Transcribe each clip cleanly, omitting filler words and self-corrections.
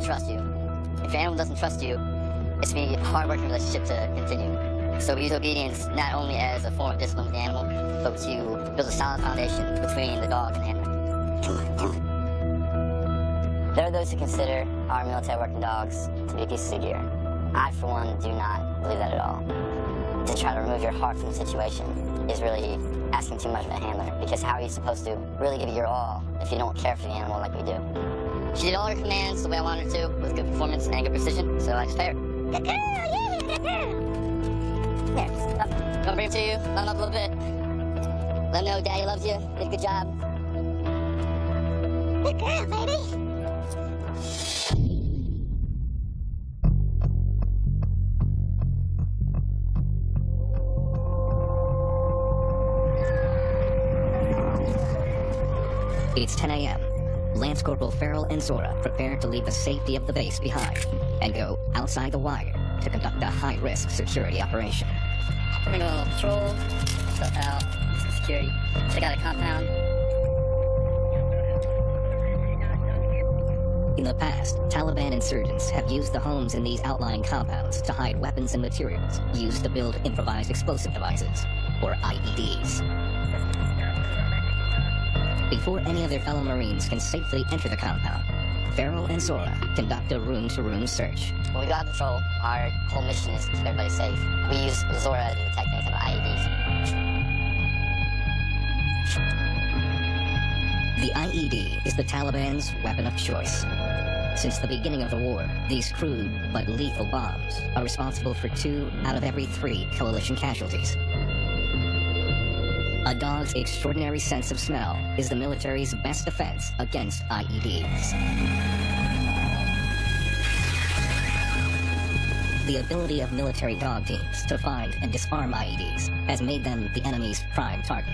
trust you. If your animal doesn't trust you, it's going to be a hard-working relationship to continue. So we use obedience not only as a form of discipline with the animal, but to build a solid foundation between the dog and the animal. There are those who consider our military working dogs to be pieces of gear. I, for one, do not believe that at all. To try to remove your heart from the situation is really asking too much of a handler, because how are you supposed to really give it your all if you don't care for the animal like we do? She did all her commands the way I wanted her to, with good performance and good precision, so I just pay her. Good girl, yeah, good girl. Here, I'm gonna bring him to you, let him up a little bit. Let him know Daddy loves you, did a good job. Good girl, baby. It's 10 a.m. Lance Corporal Farrell and Zora prepare to leave the safety of the base behind and go outside the wire to conduct a high-risk security operation. We're gonna go on a little patrol, stuff out, some security, check out a compound. In the past, Taliban insurgents have used the homes in these outlying compounds to hide weapons and materials used to build improvised explosive devices, or IEDs. Before any of their fellow Marines can safely enter the compound, Farrell and Zora conduct a room-to-room search. When we go out on patrol, our whole mission is to keep everybody safe. We use Zora to detect any kind of IEDs. The IED is the Taliban's weapon of choice. Since the beginning of the war, these crude but lethal bombs are responsible for 2 out of every 3 coalition casualties. A dog's extraordinary sense of smell is the military's best defense against IEDs. The ability of military dog teams to find and disarm IEDs has made them the enemy's prime target.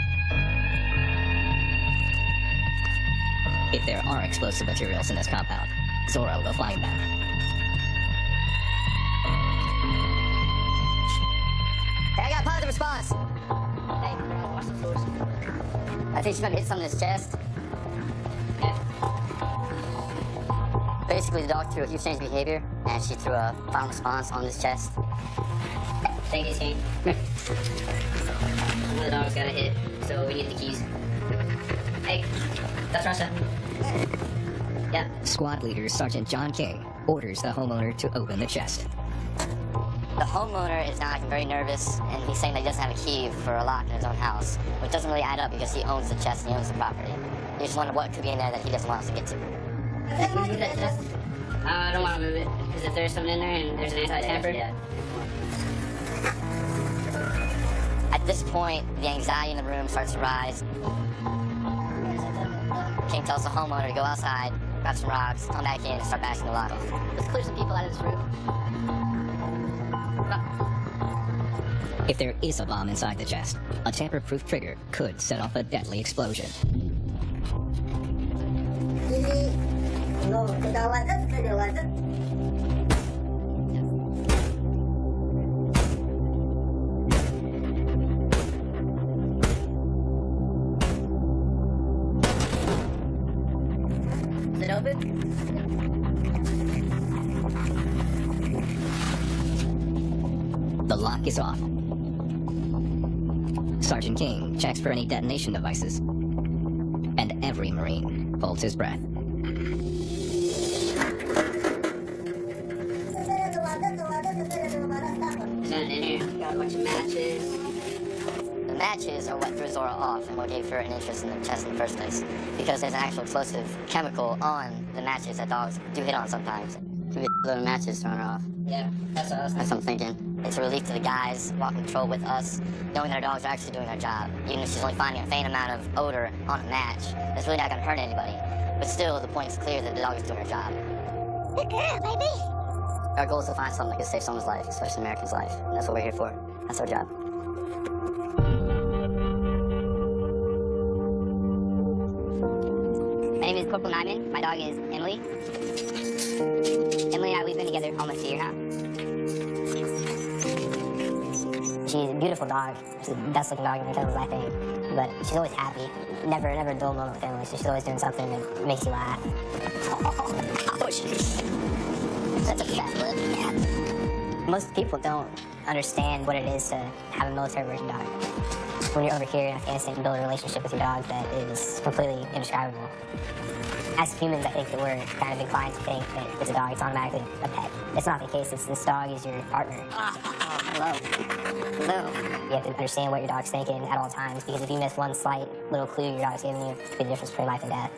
If there are explosive materials in this compound, Zora will find them. Hey, I got a positive response. Hey, watch those doors. I think she might hit something in his chest. Yeah. Basically, the dog threw a huge change of behavior, and she threw a violent response on his chest. Take his cane. The dog's got a hit, so we need the keys. Hey, that's Russia. Yeah. Squad leader Sergeant John King orders the homeowner to open the chest. The homeowner is now acting very nervous, and he's saying that he doesn't have a key for a lock in his own house, which doesn't really add up because he owns the chest and he owns the property. He just wondering what could be in there that he doesn't want us to get to. Move that chest? I don't want to move it, because if there's something in there and there's an anti-tamper. Yeah. At this point, the anxiety in the room starts to rise. King tells the homeowner to go outside, grab some rocks, come back in, and start bashing the lock. Let's clear some people out of this room. If there is a bomb inside the chest, a tamper-proof trigger could set off a deadly explosion. Is it open? The lock is off. Sergeant King checks for any detonation devices, and every Marine holds his breath. In here, got a bunch of matches. The matches are what threw Zora off and what gave her an interest in the chest in the first place, because there's an actual explosive chemical on the matches that dogs do hit on sometimes. Maybe the matches thrown her off. Yeah, that's what I was thinking. That's what I'm thinking. It's a relief to the guys walking patrol with us, knowing that our dogs are actually doing their job. Even if she's only finding a faint amount of odor on a match, that's really not going to hurt anybody. But still, the point is clear that the dog is doing her job. Good girl, baby! Our goal is to find something that can save someone's life, especially an American's life. And that's what we're here for. That's our job. My name is Corporal Nyman. My dog is Emily. Emily and I, we've been together almost a year now. She's a beautiful dog. She's the best looking dog in the kennels, I think. But she's always happy. Never a dull moment with Emily, so she's always doing something that makes you laugh. Oh, That's a fat lip. Yeah. Most people don't understand what it is to have a military working dog. When you're over here in Afghanistan, you build a relationship with your dog that is completely indescribable. As humans, I think that we're kind of inclined to think that it's a dog, it's automatically a pet. It's not the case. This dog is your partner. Hello. Hello. You have to understand what your dog's thinking at all times, because if you miss one slight little clue your dog's giving you, it could be the difference between life and death.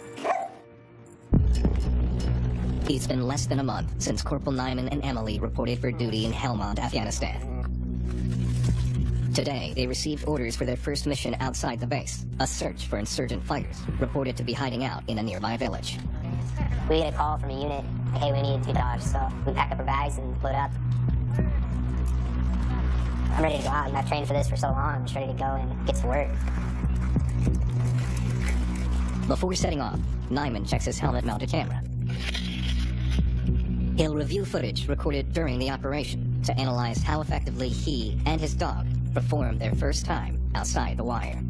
It's been less than a month since Corporal Nyman and Emily reported for duty in Helmand, Afghanistan. Today, they received orders for their first mission outside the base, a search for insurgent fighters, reported to be hiding out in a nearby village. We get a call from a unit, like, hey, we need 2 dogs, so we pack up our bags and load up. I'm ready to go out. I've trained for this for so long, I'm just ready to go and get to work. Before setting off, Nyman checks his helmet-mounted camera. He'll review footage recorded during the operation to analyze how effectively he and his dog performed their first time outside the wire.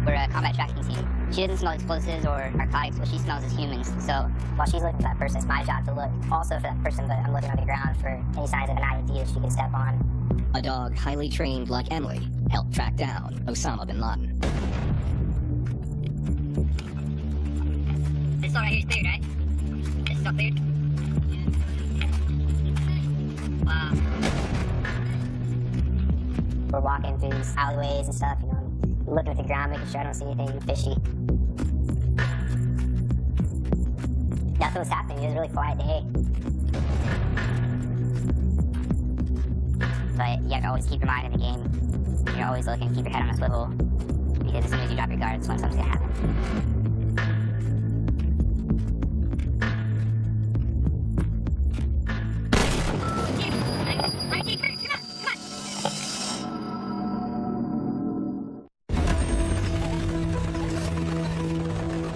We're a combat tracking team. She doesn't smell explosives or narcotics, what she smells is humans. So while she's looking for that person, it's my job to look also for that person, but I'm looking on the ground for any signs of an IED that she can step on. A dog highly trained like Emily helped track down Osama bin Laden. This all right here is cleared, right? This is all cleared? Wow. We're walking through these alleyways and stuff, looking at the ground, making sure I don't see anything fishy. Nothing was happening. It was a really quiet day. But you have to always keep your mind in the game. You're always looking, keep your head on a swivel, because as soon as you drop your guard, something's gonna happen.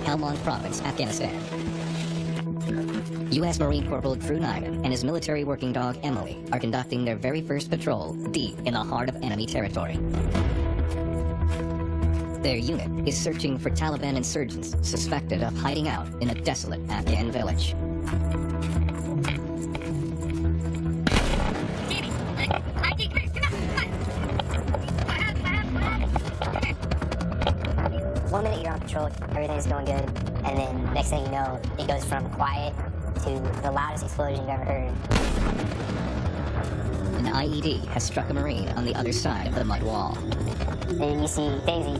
Helmand Province, Afghanistan. U.S. Marine Corporal Drew Nyman and his military working dog Emily are conducting their very first patrol deep in the heart of enemy territory. Their unit is searching for Taliban insurgents suspected of hiding out in a desolate Afghan village. One minute you're on patrol, everything's going good, and then next thing you know, it goes from quiet to the loudest explosion you've ever heard. An IED has struck a Marine on the other side of the mud wall. And you see things you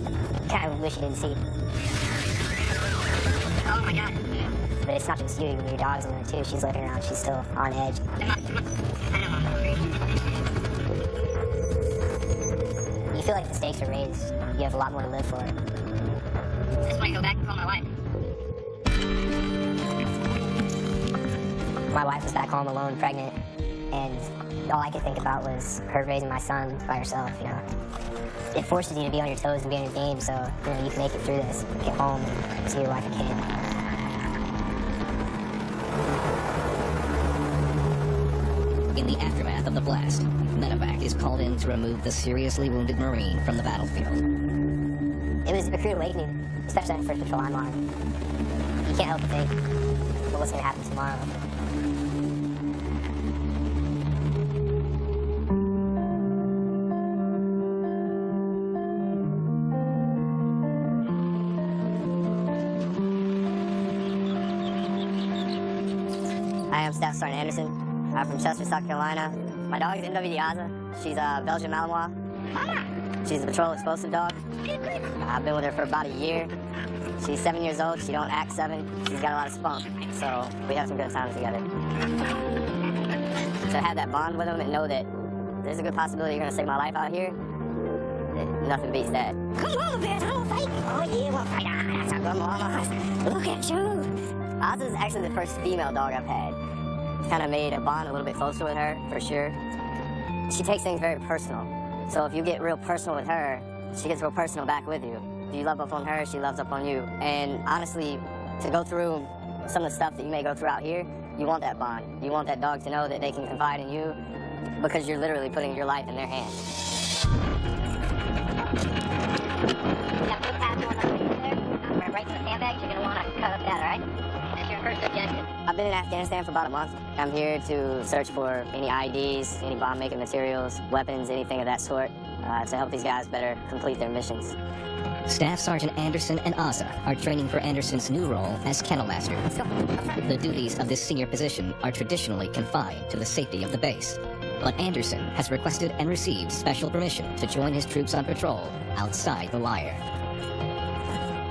kind of wish you didn't see. Oh my god. But it's not just you, your dog's in there too. She's looking around, she's still on edge. You feel like the stakes are raised. You have a lot more to live for. I just want to go back and call my wife. My wife was back home alone, pregnant, and all I could think about was her raising my son by herself, It forces you to be on your toes and be on your game, so, you can make it through this, get home, and see your wife again. In the aftermath of the blast, medevac is called in to remove the seriously wounded Marine from the battlefield. It was a crude awakening, especially on the first patrol I'm on. You can't help but think, well, what's going to happen tomorrow? Hi, I'm Staff Sergeant Anderson. I'm from Chester, South Carolina. My dog is NW Diaza. She's a Belgian Malinois. She's a patrol explosive dog. I've been with her for about a year. She's 7 years old. She don't act 7. She's got a lot of spunk. So we have some good times together. To have that bond with them and know that there's a good possibility you're going to save my life out here, nothing beats that. Come on, bitch, I will fight. Oh, yeah, we'll fight. Come on. Look at you. Oz is actually the first female dog I've had. It's kind of made a bond a little bit closer with her, for sure. She takes things very personal. So if you get real personal with her, she gets real personal back with you. If you love up on her, she loves up on you. And honestly, to go through some of the stuff that you may go through out here, you want that bond. You want that dog to know that they can confide in you because you're literally putting your life in their hands. We got blue path going on there. Right to the sandbags, you're going to want to cut up that, all right? first objective? I've been in Afghanistan for about a month. I'm here to search for any IEDs, any bomb-making materials, weapons, anything of that sort, to help these guys better complete their missions. Staff Sergeant Anderson and Asa are training for Anderson's new role as Kennel Master. Let's go. The duties of this senior position are traditionally confined to the safety of the base. But Anderson has requested and received special permission to join his troops on patrol outside the wire.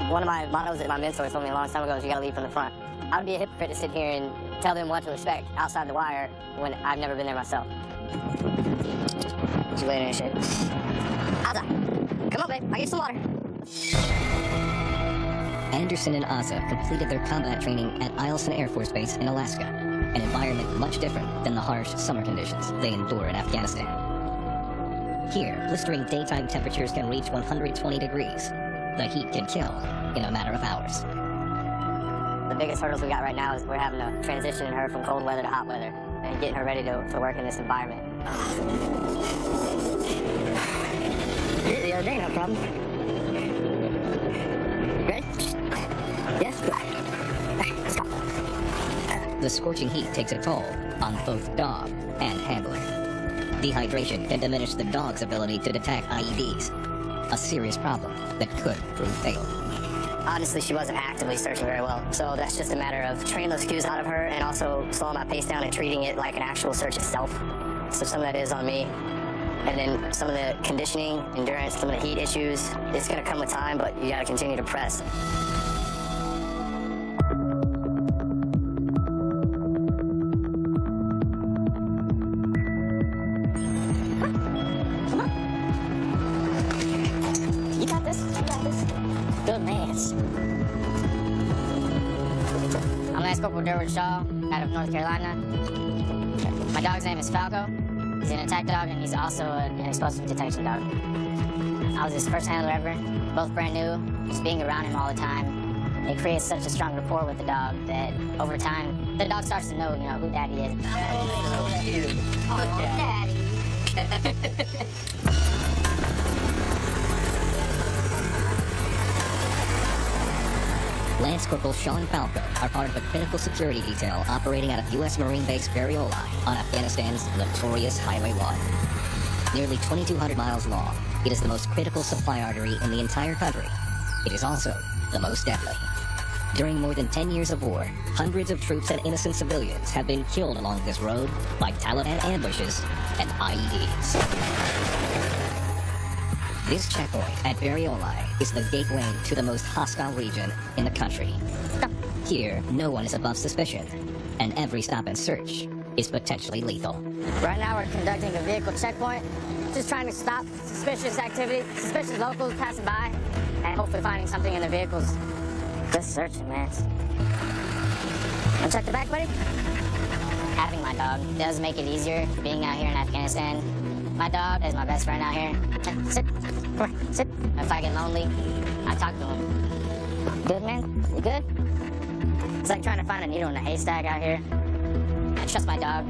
One of my mottos that my mentor told me a long time ago is you gotta lead from the front. I would be a hypocrite to sit here and tell them what to expect outside the wire when I've never been there myself. See you later and shit. Asa, come on, babe. I get some water. Anderson and Asa completed their combat training at Eielson Air Force Base in Alaska, an environment much different than the harsh summer conditions they endure in Afghanistan. Here, blistering daytime temperatures can reach 120 degrees. The heat can kill in a matter of hours. The biggest hurdles we got right now is we're having to transition her from cold weather to hot weather and getting her ready to work in this environment. The other day, no problem. Ready? Yes? Let's go. The scorching heat takes a toll on both dog and handler. Dehydration can diminish the dog's ability to detect IEDs, a serious problem that could prove fatal. Honestly, she wasn't actively searching very well, so that's just a matter of training those cues out of her and also slowing my pace down and treating it like an actual search itself. So some of that is on me. And then some of the conditioning, endurance, some of the heat issues, it's gonna come with time, but you gotta continue to press. You got this, you got this. Good man. I'm Lance Corporal Derwin Shaw, out of North Carolina. My dog's name is Falco. He's an attack dog, and he's also an explosive detection dog. I was his first handler ever, both brand new. Just being around him all the time, it creates such a strong rapport with the dog that over time, the dog starts to know, who Daddy is. Oh, Daddy. Lance Corporal Shaw and Falco are part of a critical security detail operating out of U.S. Marine Base Varioli on Afghanistan's notorious Highway 1. Nearly 2,200 miles long, it is the most critical supply artery in the entire country. It is also the most deadly. During more than 10 years of war, hundreds of troops and innocent civilians have been killed along this road by Taliban ambushes and IEDs. This checkpoint at Varioli is the gateway to the most hostile region in the country. Here, no one is above suspicion, and every stop and search is potentially lethal. Right now we're conducting a vehicle checkpoint, just trying to stop suspicious activity, suspicious locals passing by, and hopefully finding something in their vehicles. Just searching, man. Wanna check the back, buddy? Having my dog does make it easier being out here in Afghanistan. My dog is my best friend out here. Sit. Come here. Sit. If I get lonely, I talk to him. Good, man? You good? It's like trying to find a needle in a haystack out here. I trust my dog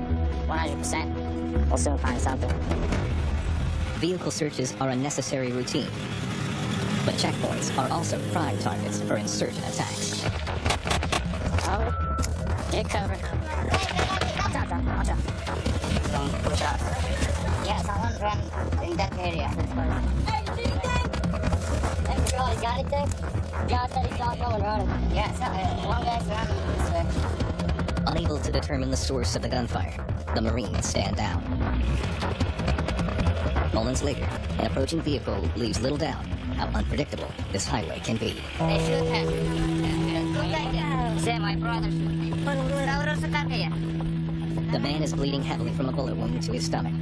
100%. We'll soon find something. Vehicle searches are a necessary routine, but checkpoints are also prime targets for insurgent attacks. Oh, get covered. Watch out, John. Watch out. Don't push out. Yeah, someone's running in that area. Thank you, guys. Got it there? Yeah, I said he's not going running. Yeah, one guy's running this way. Unable to determine the source of the gunfire, the Marines stand down. Moments later, an approaching vehicle leaves little doubt how unpredictable this highway can be. They shoot him. Say, my brother. The man is bleeding heavily from a bullet wound to his stomach.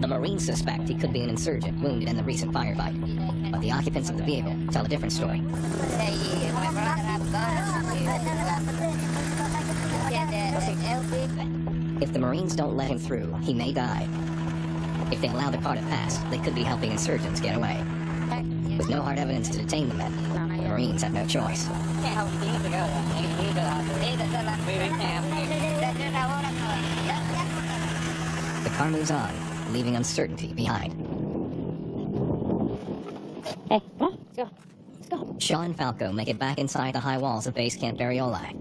The Marines suspect he could be an insurgent wounded in the recent firefight, but the occupants of the vehicle tell a different story. If the Marines don't let him through, he may die. If they allow the car to pass, they could be helping insurgents get away. With no hard evidence to detain the men, the Marines have no choice. The car moves on, leaving uncertainty behind. Hey, come on, let's go. Let's go. Shaw and Falco make it back inside the high walls of Base Camp Varioli.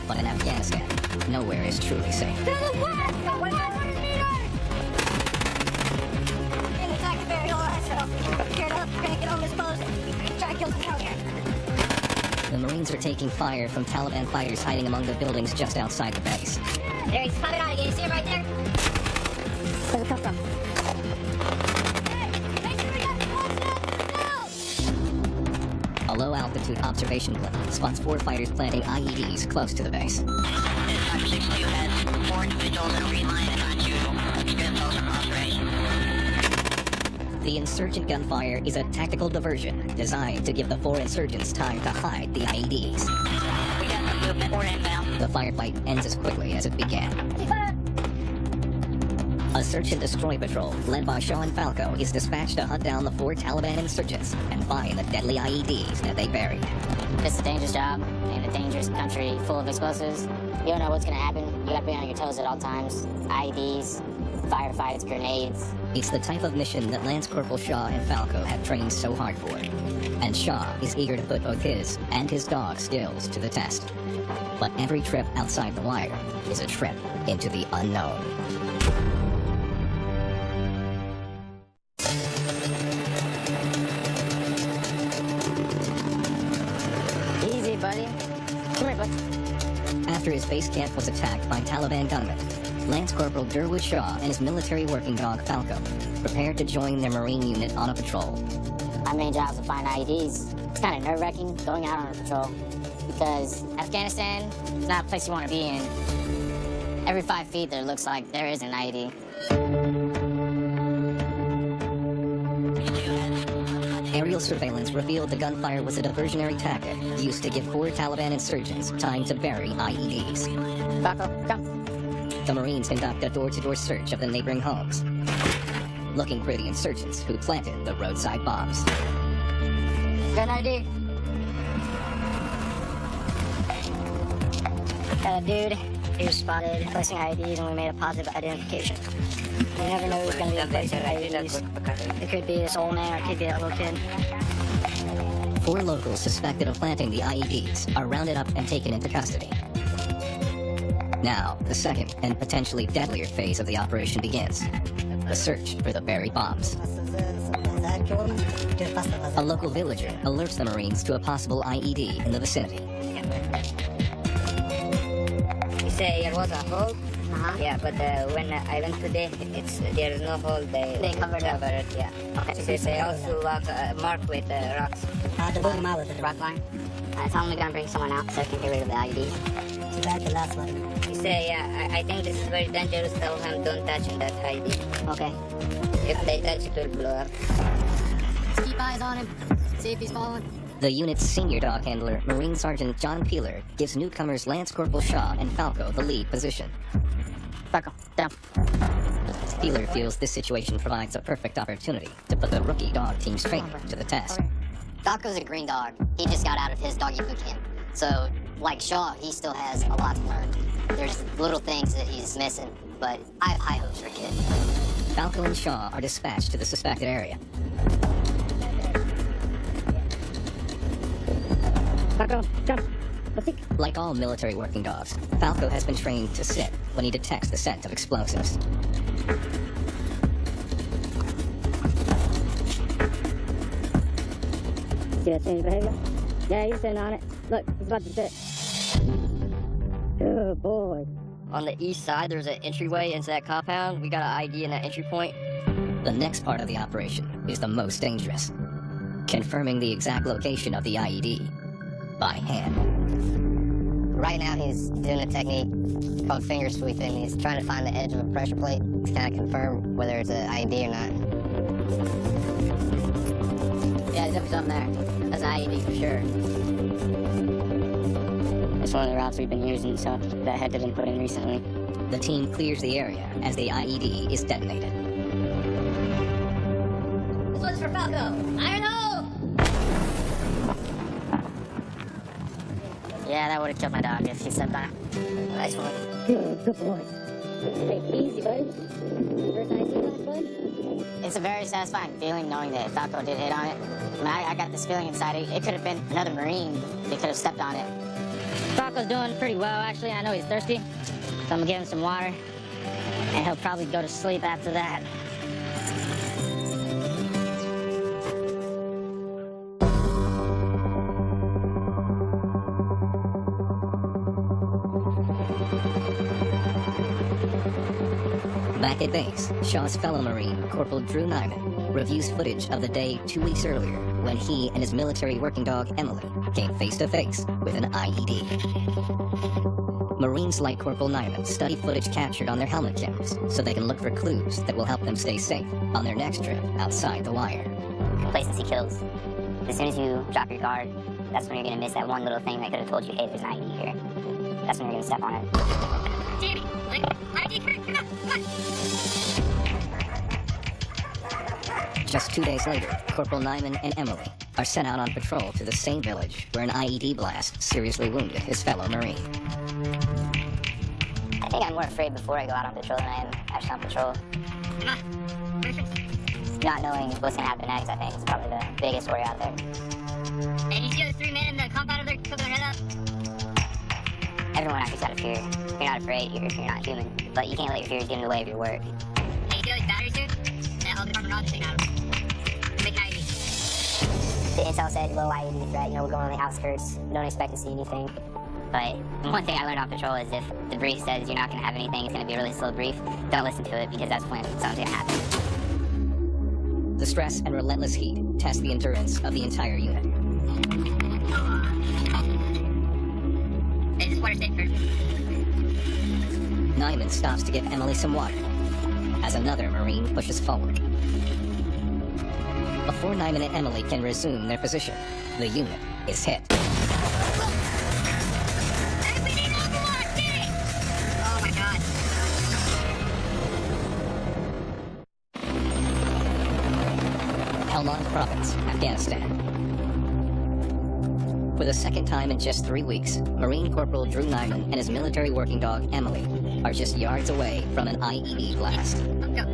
But in Afghanistan, nowhere is truly safe. To the west! The 100 meters! In attack the burial ourselves. Geared up, we're gonna get on this post. Try to kill some out here. The Marines are taking fire from Taliban fighters hiding among the buildings just outside the base. There he's coming out again. You see him right there? Where's it come from? Hey! Make sure we got the A low-altitude observation plane spots 4 fighters planting IEDs close to the base. 562 has 4 individuals in a green line and unusual. Extreme close from observation. The insurgent gunfire is a tactical diversion designed to give the 4 insurgents time to hide the IEDs. We got some movement. We're inbound. The firefight ends as quickly as it began. A search and destroy patrol, led by Shaw and Falco, is dispatched to hunt down the 4 Taliban insurgents and find the deadly IEDs that they buried. It's a dangerous job in a dangerous country full of explosives. You don't know what's gonna happen. You gotta be on your toes at all times. IEDs, firefights, grenades. It's the type of mission that Lance Corporal Shaw and Falco have trained so hard for. And Shaw is eager to put both his and his dog's skills to the test. But every trip outside the wire is a trip into the unknown. Easy, buddy. Come here, bud. After his base camp was attacked by Taliban gunmen, Lance Corporal Durwood Shaw and his military working dog Falco prepared to join their Marine unit on a patrol. My main job is to find IEDs. It's kind of nerve-wracking going out on a patrol because Afghanistan is not a place you want to be in. Every 5 feet there looks like there is an IED. Aerial surveillance revealed the gunfire was a diversionary tactic used to give 4 Taliban insurgents time to bury IEDs. Falco, come. The Marines conduct a door-to-door search of the neighboring homes, looking for the insurgents who planted the roadside bombs. Got an ID. Got a dude who was spotted placing IEDs and we made a positive identification. You never know who's going to be placing IEDs. It could be this old man or it could be that little kid. 4 locals suspected of planting the IEDs are rounded up and taken into custody. Now, the second and potentially deadlier phase of the operation begins. The search for the buried bombs. A local villager alerts the Marines to a possible IED in the vicinity. You say there was a hole? Yeah, but when I went today, there is no hole. They covered it. it. Yeah. Okay. They also marked with rocks. Rock line. Tell them we're going to bring someone out so they can get rid of the IEDs. You say, yeah, I think this is very dangerous. Tell them don't touch that ID. Okay. If they touch it, will blow up. Keep eyes on him. See if he's following. The unit's senior dog handler, Marine Sergeant John Peeler, gives newcomers Lance Corporal Shaw and Falco the lead position. Falco, down. Peeler feels this situation provides a perfect opportunity to put the rookie dog team's training to the test. Falco's a green dog. He just got out of his doggy boot camp. So, like Shaw, he still has a lot to learn. There's little things that he's missing, but I have high hopes for Kid. Falco and Shaw are dispatched to the suspected area. Falco, jump. Like all military working dogs, Falco has been trained to sit when he detects the scent of explosives. See that change behavior? Yeah, he's sitting on it. Look, he's about to sit. Good boy. On the east side, there's an entryway into that compound. We got an ID in that entry point. The next part of the operation is the most dangerous. Confirming the exact location of the IED by hand. Right now he's doing a technique called finger sweeping. He's trying to find the edge of a pressure plate to kind of confirm whether it's an IED or not. Yeah, there's something there. That's an IED for sure. It's one of the routes we've been using, so that had to been put in recently. The team clears the area as the IED is detonated. This one's for Falco. Iron hole! Yeah, that would have killed my dog if he stepped on it. Nice one. Good boy. Hey, easy, buddy. First time you see that, bud? It's a very satisfying feeling knowing that Falco did hit on it. I mean, I got this feeling inside. It could have been another Marine that could have stepped on it. Rocco's doing pretty well, actually. I know he's thirsty, so I'm gonna give him some water, and he'll probably go to sleep after that. Back at base, Shaw's fellow Marine, Corporal Drew Nyman, reviews footage of the day 2 weeks earlier when he and his military working dog, Emily, came face to face with an IED. Marines like Corporal Nyman study footage captured on their helmet cams so they can look for clues that will help them stay safe on their next trip outside the wire. Complacency kills. As soon as you drop your guard, that's when you're gonna miss that one little thing that could have told you, hey, there's an ID here. That's when you're gonna step on it. Jamie, ID, come on. Just 2 days later, Corporal Nyman and Emily are sent out on patrol to the same village where an IED blast seriously wounded his fellow Marine. I think I'm more afraid before I go out on patrol than I am actually on patrol. Not knowing what's gonna happen next, I think, is probably the biggest worry out there. Hey, you see those 3 men in the compound over there cooking their head up? Everyone acts out of fear. You're not afraid, you're not human. But you can't let your fears get in the way of your work. Hey, you see those batteries here? Yeah, all the carbon rods taken out of them. Make an ID. The intel said low IED threat, we're going on the outskirts, don't expect to see anything. But one thing I learned on patrol is if the brief says you're not gonna have anything, it's gonna be a really slow brief, don't listen to it because that's when something's gonna happen. The stress and relentless heat test the endurance of the entire unit. Hey, this water stay perfect. Nyman stops to give Emily some water as another Marine pushes forward. Before Nyman and Emily can resume their position, the unit is hit. Hey, we need overwatch, get it! Oh my god. Helmand Province, Afghanistan. For the second time in just 3 weeks, Marine Corporal Drew Nyman and his military working dog, Emily, are just yards away from an IED blast. Let's go.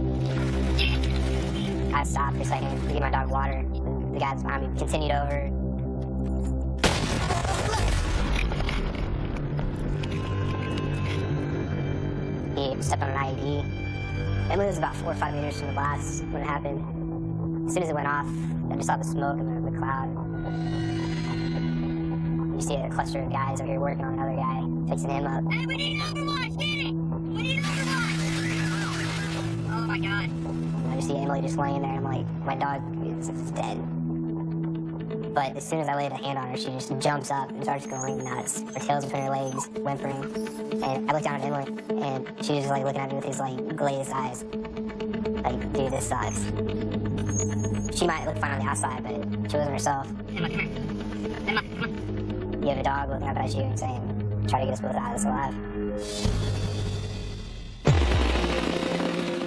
Get it! I stopped for a second to give my dog water. The guys behind me continued over. He stepped on an IED. Emily was about 4 or 5 meters from the blast when it happened. As soon as it went off, I just saw the smoke and the cloud. You see a cluster of guys over here working on another guy, fixing him up. Hey, we need overwatch, get it! We need overwatch! Oh my god. I just see Emily just laying there, and I'm like, my dog is dead. But as soon as I laid a hand on her, she just jumps up and starts going nuts. Her tail's between her legs, whimpering. And I looked down at Emily, and she was just like looking at me with these like glazed eyes. Like, dude, this sucks. She might look fine on the outside, but she wasn't herself. Emma, come here. Emma, come on. You have a dog looking up at you and saying, try to get us both out of this alive.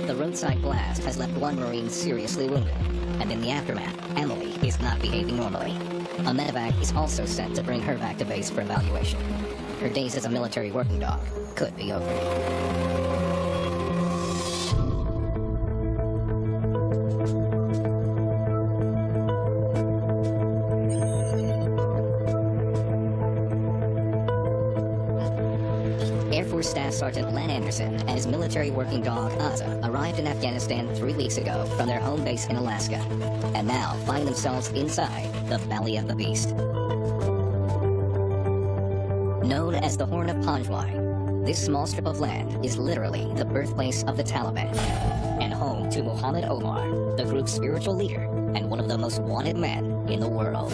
The roadside blast has left one Marine seriously wounded, and in the aftermath, Emily is not behaving normally. A medevac is also sent to bring her back to base for evaluation. Her days as a military working dog could be over. Air Force Staff Sergeant Len Anderson and his military working dog, Ozza, arrived in Afghanistan 3 weeks ago from their home base in Alaska, and now find themselves inside the belly of the beast. Known as the Horn of Panjwai, this small strip of land is literally the birthplace of the Taliban, and home to Muhammad Omar, the group's spiritual leader and one of the most wanted men in the world.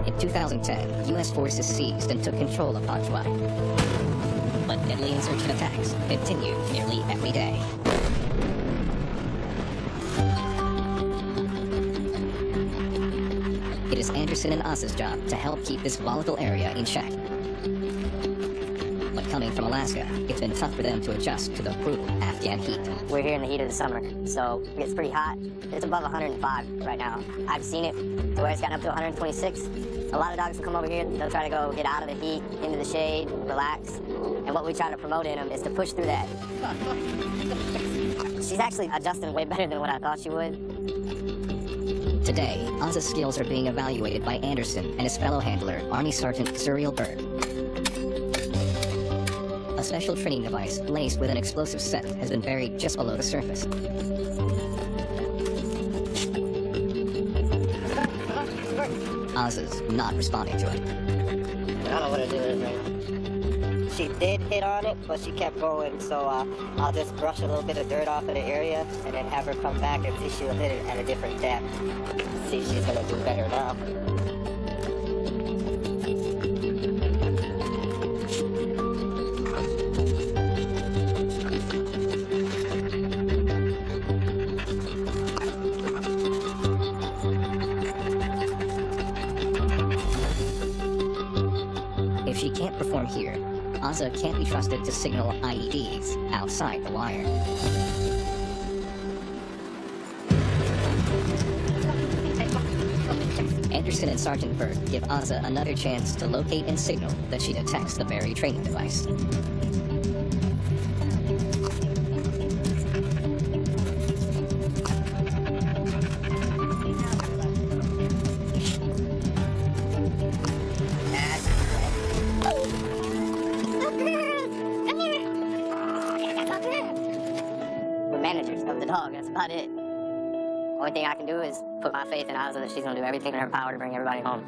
In 2010, U.S. forces seized and took control of Panjwai. But deadly insurgent attacks continue nearly every day. It is Anderson and Ozza's job to help keep this volatile area in check. But coming from Alaska, it's been tough for them to adjust to the brutal Afghan heat. We're here in the heat of the summer, so it gets pretty hot. It's above 105 right now. I've seen it to where it's gotten up to 126. A lot of dogs will come over here, they'll try to go get out of the heat, into the shade, relax. And what we try to promote in them is to push through that. She's actually adjusting way better than what I thought she would. Today, Oz's skills are being evaluated by Anderson and his fellow handler, Army Sergeant Zuriel Berg. A special training device laced with an explosive set has been buried just below the surface. Oz is not responding to it. I don't know what to do with it right now. She did hit on it, but she kept going, so I'll just brush a little bit of dirt off of the area and then have her come back and see she'll hit it at a different depth. See if she's gonna do better now. If she can't perform here, Ozza can't be trusted to signal IEDs outside the wire. Anderson and Sergeant Berg give Ozza another chance to locate and signal that she detects the buried training device. We're managers of the dog, that's about it. Only thing I can do is put my faith in Ozzy that she's gonna do everything in her power to bring everybody home.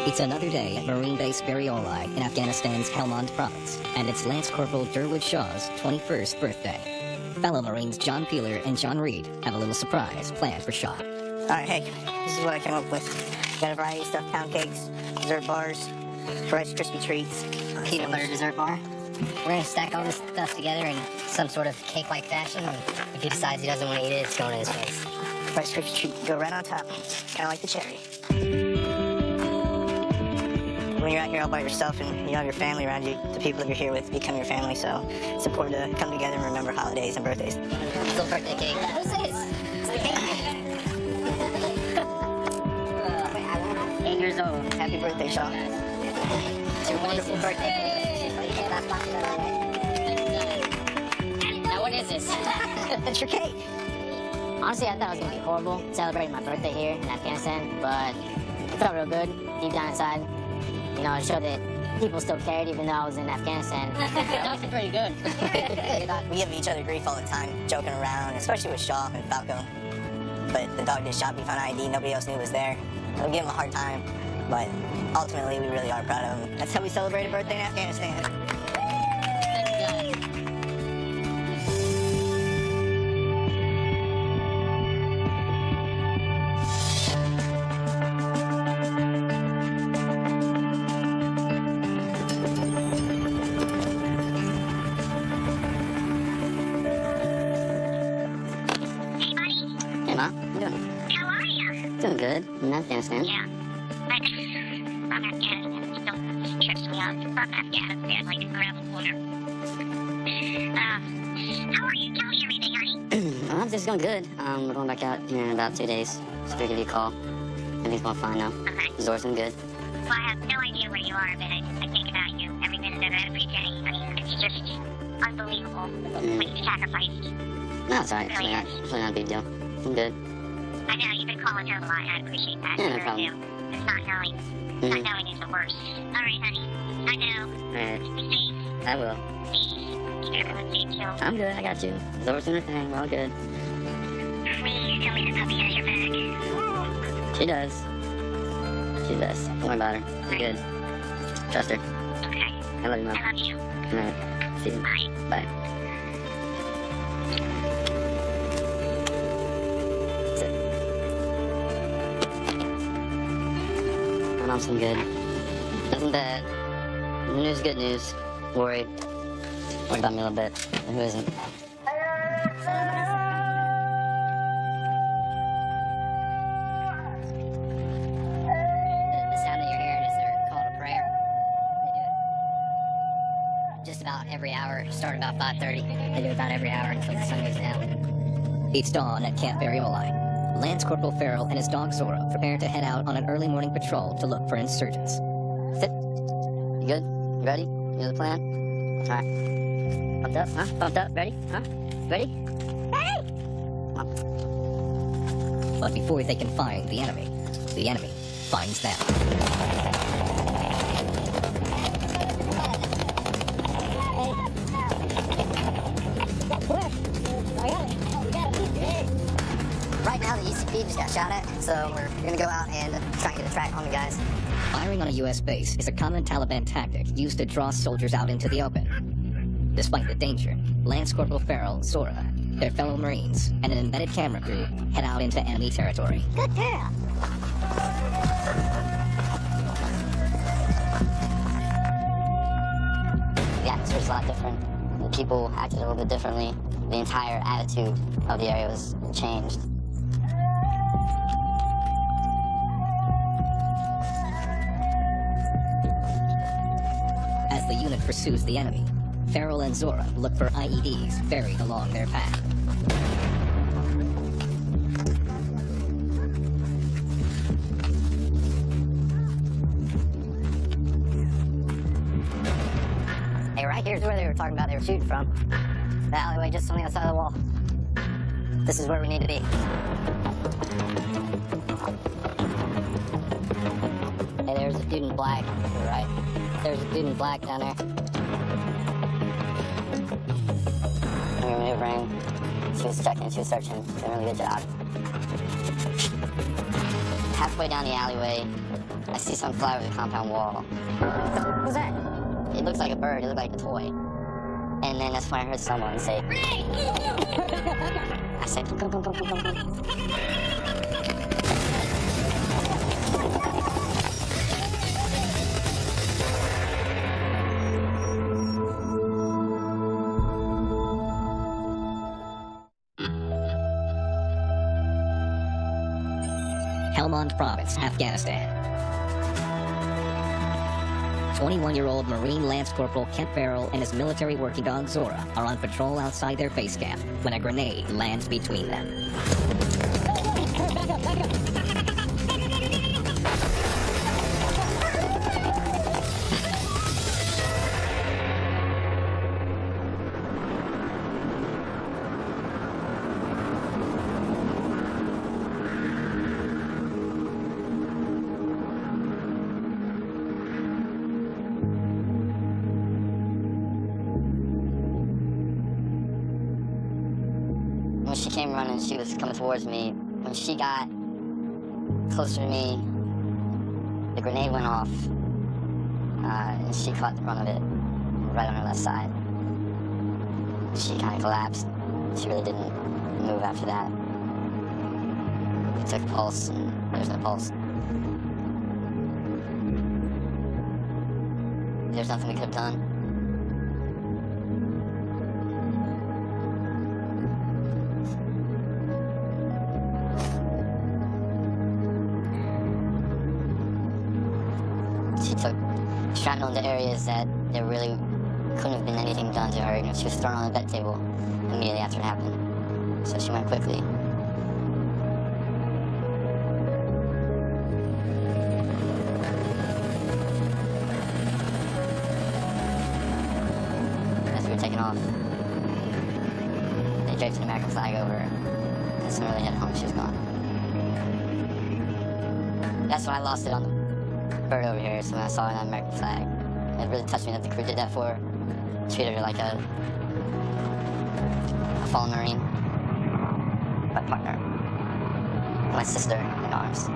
It's another day at Marine Base Barioli in Afghanistan's Helmand province, and it's Lance Corporal Durwood Shaw's 21st birthday. Fellow Marines John Peeler and John Reed have a little surprise planned for Shaw. Alright, hey, this is what I came up with. Got a variety of stuffed pound cakes, dessert bars, Rice Krispie treats, peanut butter dessert bar. We're gonna stack all this stuff together in some sort of cake-like fashion, and if he decides he doesn't want to eat it, it's going in his face. Rice Krispie treat go right on top, kind of like the cherry. When you're out here all by yourself and you have your family around you, the people that you're here with become your family, so it's important to come together and remember holidays and birthdays. Little birthday cake. Who's this? It's the cake man. 8 years old. Happy birthday, Shaw. It's your wonderful birthday cake. Now what is this? It's your cake. Honestly, I thought it was gonna be horrible celebrating my birthday here in Afghanistan, but it felt real good deep down inside. You know, it showed that people still cared even though I was in Afghanistan. That was pretty good. We give each other grief all the time, joking around, especially with Shaw and Falco. But the dog did shot beef on ID, nobody else knew it was there. We give him a hard time, but ultimately we really are proud of him. That's how we celebrate a birthday in Afghanistan. Hey, Ma. How you doing? How are you? Doing good. In Afghanistan. Yeah. But from Afghanistan, still trips me out from Afghanistan, like around the corner. How are you? Tell me everything, honey. I'm just going good. We're going back out here in about 2 days. So we'll give you a call. Everything's going fine now. Okay. Resort's been good. Well, I have no idea where you are, but I think about you every minute of every day. I mean, it's just unbelievable what you sacrificed. No, it's alright. It's really not a big deal. I'm good. I know, you've been calling her a lot. I appreciate that. Yeah, no I really problem. do. It's not knowing. Not knowing is the worst. All right, honey. I know. Alright. Be safe. I will. Please. Keep everyone safe, too. I'm good. I got you. Resort's doing her thing. We're all good. Please tell me the puppy has your back. She does. She does. Don't worry about her. She's good. Trust her. Okay. I love you, Mom. I love you. Alright. See you. Bye. Bye. Sit. My mom's been good. Nothing bad. News, good news. Worried. Worried about me a little bit. But who isn't? The sound that you're hearing is their call to prayer. They do it just about every hour. Start about 5:30. They do it about every hour until the sun goes down. It's dawn at Camp Barioli. Lance Corporal Farrell and his dog Zora prepare to head out on an early morning patrol to look for insurgents. You good? You ready? You know the plan? Alright. Pumped up, huh? Pumped up? Ready? Huh? Ready? Ready! Come on. But before they can find the enemy finds them. Right now, the ECP just got shot at, so we're gonna go out and try and get a track on the guys. Firing on a U.S. base is a common Taliban tactic used to draw soldiers out into the open. Despite the danger, Lance Corporal Farrell, Zora, their fellow Marines, and an embedded camera crew head out into enemy territory. Good girl. The atmosphere's a lot different. The people acted a little bit differently. The entire attitude of the area was changed. As the unit pursues the enemy, Farrell and Zora look for IEDs buried along their path. Hey, right here's where they were talking about they were shooting from. The alleyway just on the other side of the wall. This is where we need to be. Hey, there's a dude in black. You're right. There's a dude in black down there. We were maneuvering. She was checking, she was searching. Doing a really good job. Halfway down the alleyway, I see something fly over the compound wall. What was that? It looks like a bird, it looked like a toy. And then that's when I heard someone say, I said, come, come, come, come, come, come. Helmand Province, Afghanistan. 21-year-old Marine Lance Corporal Kent Farrell and his military working dog Zora are on patrol outside their base camp when a grenade lands between them. When she came running, she was coming towards me. When she got closer to me, the grenade went off, and she caught the brunt of it right on her left side. She kind of collapsed. She really didn't move after that. We took a pulse, and there's no pulse. There's nothing we could have done. She took shrapnel into areas that there really couldn't have been anything done to her. You know, she was thrown on the bed table immediately after it happened. So she went quickly. As we were taking off, they draped an American flag over her. As soon as they hit home, she was gone. That's when I lost it on the bird over here, so when I saw her on that American flag, it really touched me that the crew did that for her. Treated her like a fallen Marine. My partner. My sister in arms.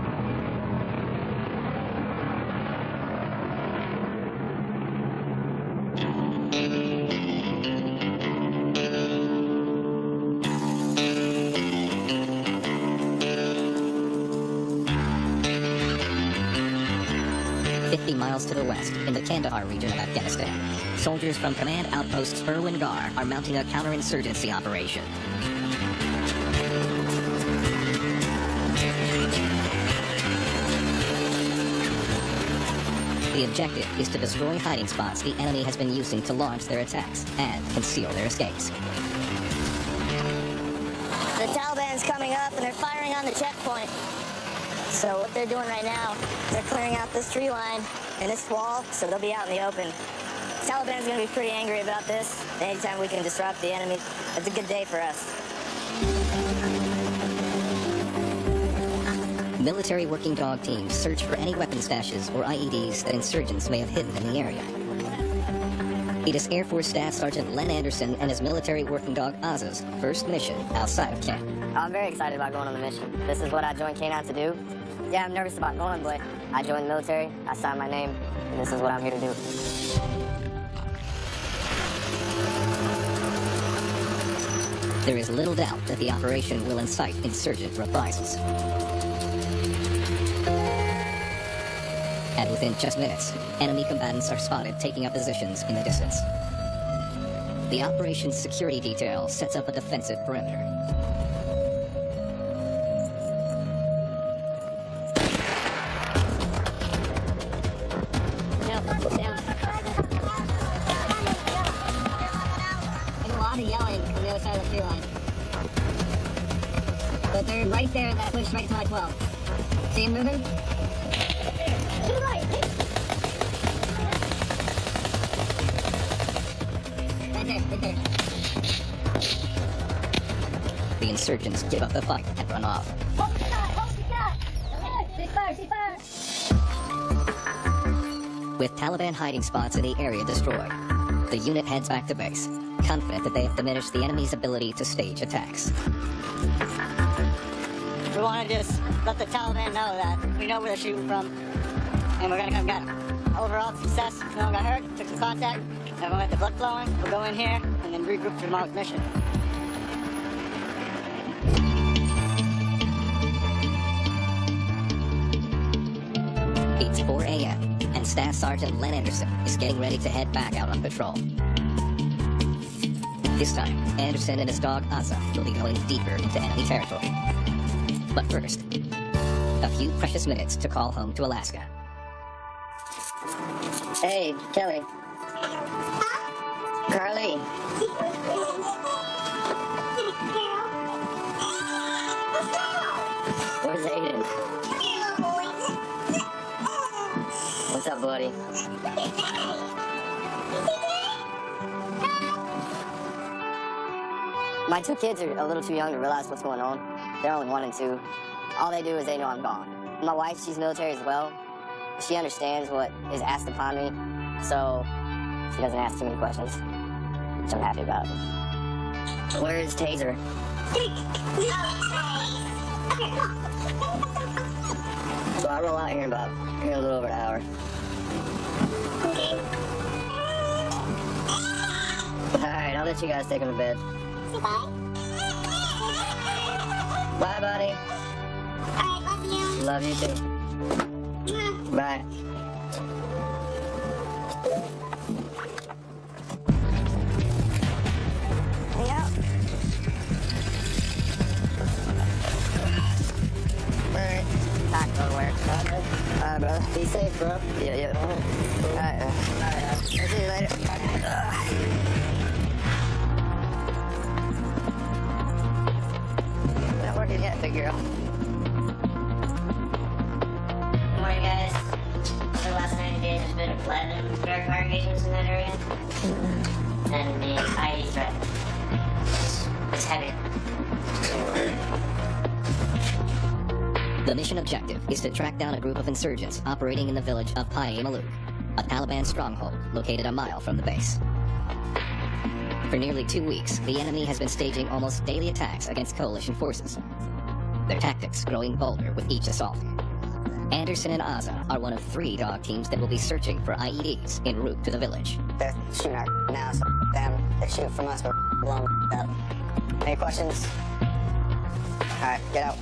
Miles to the west, in the Kandahar region of Afghanistan, soldiers from Command Outpost Irwin Gar are mounting a counterinsurgency operation. The objective is to destroy hiding spots the enemy has been using to launch their attacks and conceal their escapes. The Taliban's coming up and they're firing on the checkpoint. So what they're doing right now, they're clearing out this tree line in this squall, so they'll be out in the open. Taliban's gonna be pretty angry about this. Anytime we can disrupt the enemy, it's a good day for us. Military working dog teams search for any weapon stashes or IEDs that insurgents may have hidden in the area. It is Air Force Staff Sergeant Len Anderson and his military working dog Oz's first mission outside of camp. I'm very excited about going on the mission. This is what I joined K9 to do. Yeah, I'm nervous about going, but I joined the military, I signed my name, and this is what I'm here to do. There is little doubt that the operation will incite insurgent reprisals. And within just minutes, enemy combatants are spotted taking up positions in the distance. The operation's security detail sets up a defensive perimeter. There's a lot of yelling on the other side of the tree line. But they're right there at that push right to my 12. See him moving? Right there, right there. The insurgents give up the fight and run off. Hold the shot! Ceasefire! With Taliban hiding spots in the area destroyed, the unit heads back to base, confident that they have diminished the enemy's ability to stage attacks. We want to just let the Taliban know that we know where they're shooting from, and we're gonna come get them. Overall success, no one got hurt, took some contact, everyone got the blood flowing, we'll go in here, and then regroup for tomorrow's mission. It's 4 a.m., and Staff Sergeant Len Anderson is getting ready to head back out on patrol. This time, Anderson and his dog Asa will be going deeper into enemy territory. But first, a few precious minutes to call home to Alaska. Hey, Kelly. Carly. Where's Aiden? What's up, buddy? My two kids are a little too young to realize what's going on. They're only 1 and 2. All they do is they know I'm gone. My wife, she's military as well. She understands what is asked upon me, so she doesn't ask too many questions, which I'm happy about. Where is Taser? So I roll out here in a little over an hour. Alright, I'll let you guys take them to bed. Bye. Bye, buddy. Alright, love you. Love you too. Bye. Hang out. Alright. Not gonna work. Alright, bro. Be safe, bro. Yeah. Alright. I'll see you later. Not working yet, big girl. Morning, guys. For the last 90 days, there's been 11 dark fire engagements in that area. And the ID threat is heavy. The mission objective is to track down a group of insurgents operating in the village of Pai Maluk, a Taliban stronghold located a mile from the base. For nearly 2 weeks, the enemy has been staging almost daily attacks against coalition forces, their tactics growing bolder with each assault. Anderson and Asa are one of 3 dog teams that will be searching for IEDs en route to the village. They're shooting our now, so them. They shoot from us, we're blown up. Any questions? Alright, get out.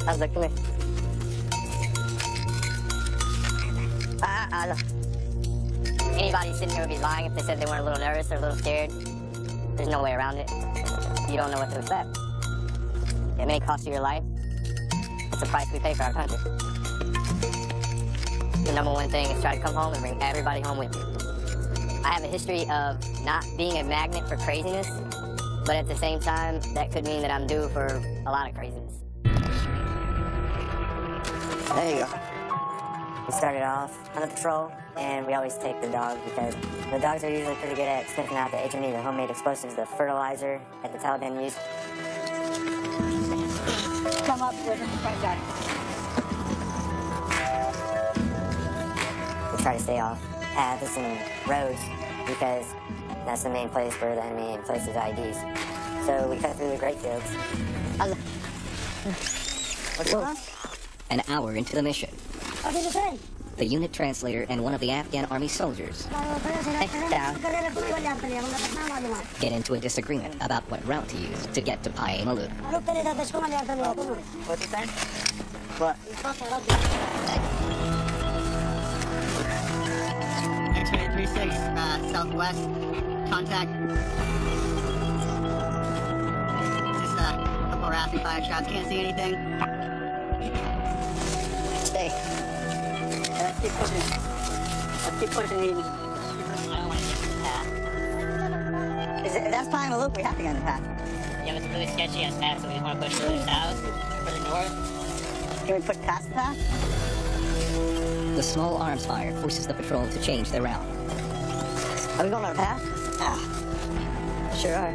Asa, come here. Asa. Anybody sitting here would be lying if they said they weren't a little nervous or a little scared. There's no way around it. You don't know what to expect. It may cost you your life. It's the price we pay for our country. The #1 thing is try to come home and bring everybody home with you. I have a history of not being a magnet for craziness, but at the same time, that could mean that I'm due for a lot of craziness. There you go. We started off on the patrol, and we always take the dog because the dogs are usually pretty good at sniffing out the HME, the homemade explosives, the fertilizer that the Taliban used. Come up with him, right back. We try to stay off paths and roads because that's the main place for the enemy and places IDs. So we cut through the grape fields. What's going on? An hour into the mission, What did you say? the unit translator and one of the Afghan army soldiers Down. get into a disagreement about what route to use to get to Paye Maluk. What's he saying? What? X-ray 36, southwest, contact. Just a couple rapid fire shots, can't see anything. Stay. Let's keep pushing. Let's keep pushing, Eden. I don't want to get the path. That's Paye Maluk, we have to get on the path. Yeah, it's really sketchy as path, so we want to push further south, further north. Can we push past the path? The small arms fire forces the patrol to change their route. Are we going on a path? Ah. Sure are.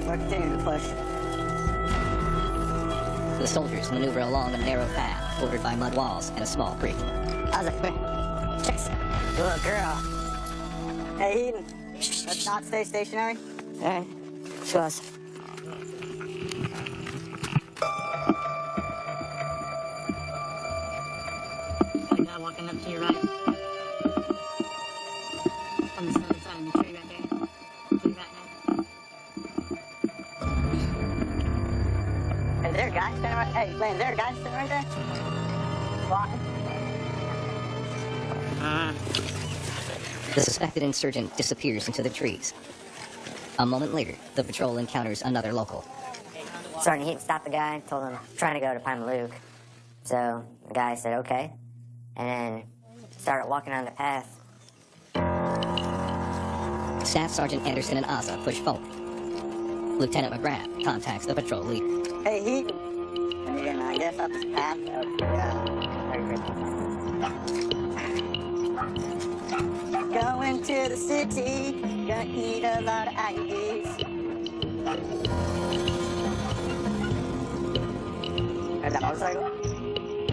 We're continuing to push. The soldiers maneuver along a narrow path bordered by mud walls and a small creek. How's it? Chicks. Good little girl. Hey, Eden. Let's not stay stationary. All right. Show us. Got a guy walking up to your right. On this other side of the tree right there. To your right now. Is there a guy standing right? Hey, Lane, is there a guy standing right there? Walking. The suspected insurgent disappears into the trees. A moment later, the patrol encounters another local. Sergeant Heaton stopped the guy, told him, trying to go to Paye Maluk. So the guy said, okay. And then started walking on the path. Staff Sergeant Anderson and Asa push forward. Lieutenant McGrath contacts the patrol leader. Hey, Heaton. Can you get up this path? Very good. Going to the city, gonna eat a lot of IEDs. There's that motorcycle.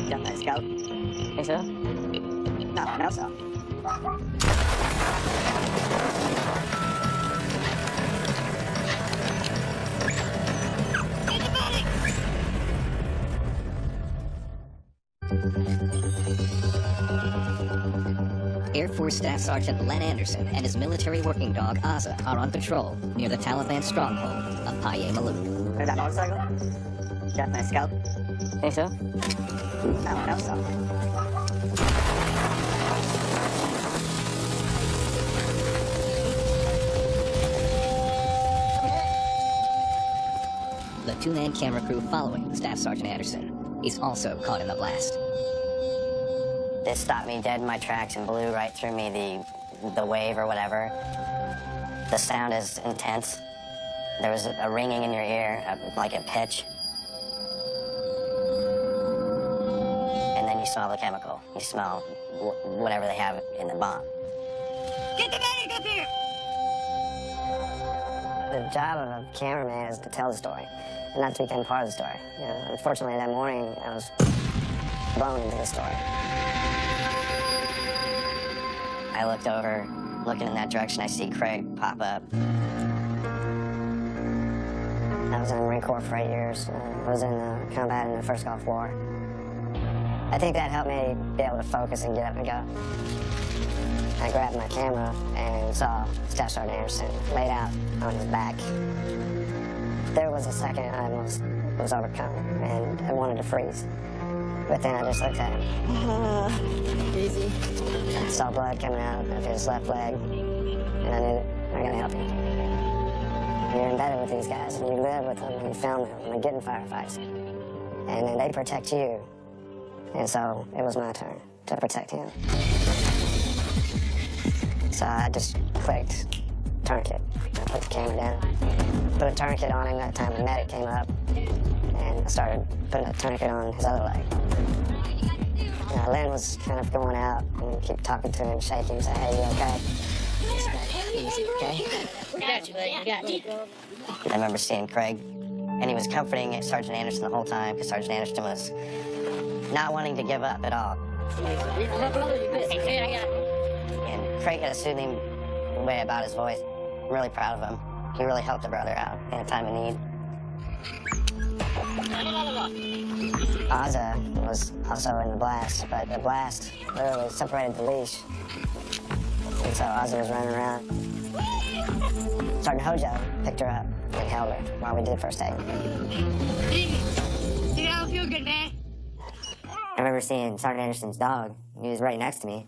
Got that scout. Think so? No, no so. Air Force Staff Sergeant Len Anderson and his military working dog Asa are on patrol near the Taliban stronghold of Paye Maluk. There's that motorcycle. Got that scout. Think so? No, no so. The two-man camera crew following Staff Sergeant Anderson is also caught in the blast. It stopped me dead in my tracks and blew right through me, the wave or whatever. The sound is intense. There was a ringing in your ear, like a pitch. And then you smell the chemical. You smell whatever they have in the bomb. Get the medic up here! The job of a cameraman is to tell the story, and not to become part of the story. You know, unfortunately, that morning, I was blown into the story. I looked over, looking in that direction, I see Craig pop up. I was in the Marine Corps for 8 years. I was in combat in the first Gulf War. I think that helped me be able to focus and get up and go. I grabbed my camera and saw Staff Sergeant Anderson laid out on his back. There was a second I almost was overcome, and I wanted to freeze. But then I just looked at him. Easy. I saw blood coming out of his left leg, and I knew they're gonna help you. You're embedded with these guys, and you live with them, and you film them, and they get in firefights. And then they protect you. And so it was my turn to protect him. So I just clicked tourniquet. I put the camera down, put a tourniquet on him. That time the medic came up, I started putting a tourniquet on his other leg. Lynn was kind of going out and keep talking to him, shaking him, saying, hey, you okay? Easy, okay? We got you, buddy. We got you. I remember seeing Craig, and he was comforting Sergeant Anderson the whole time because Sergeant Anderson was not wanting to give up at all. And Craig had a soothing way about his voice. I'm really proud of him. He really helped a brother out in a time of need. Ozza was also in the blast, but the blast literally separated the leash. And so Ozza was running around. Sergeant Hojo picked her up and held her while we did first aid. You don't feel good, man. I remember seeing Sergeant Anderson's dog. He was right next to me.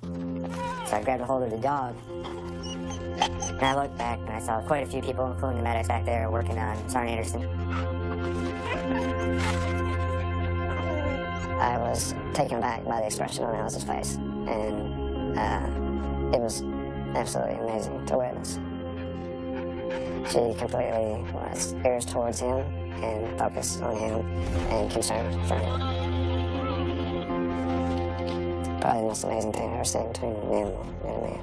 So I grabbed a hold of the dog. And I looked back and I saw quite a few people, including the medics back there, working on Sergeant Anderson. I was taken aback by the expression on Alice's face. And it was absolutely amazing to witness. She completely was ears towards him and focused on him and concerned for him. Probably the most amazing thing I've ever seen between an animal and a man.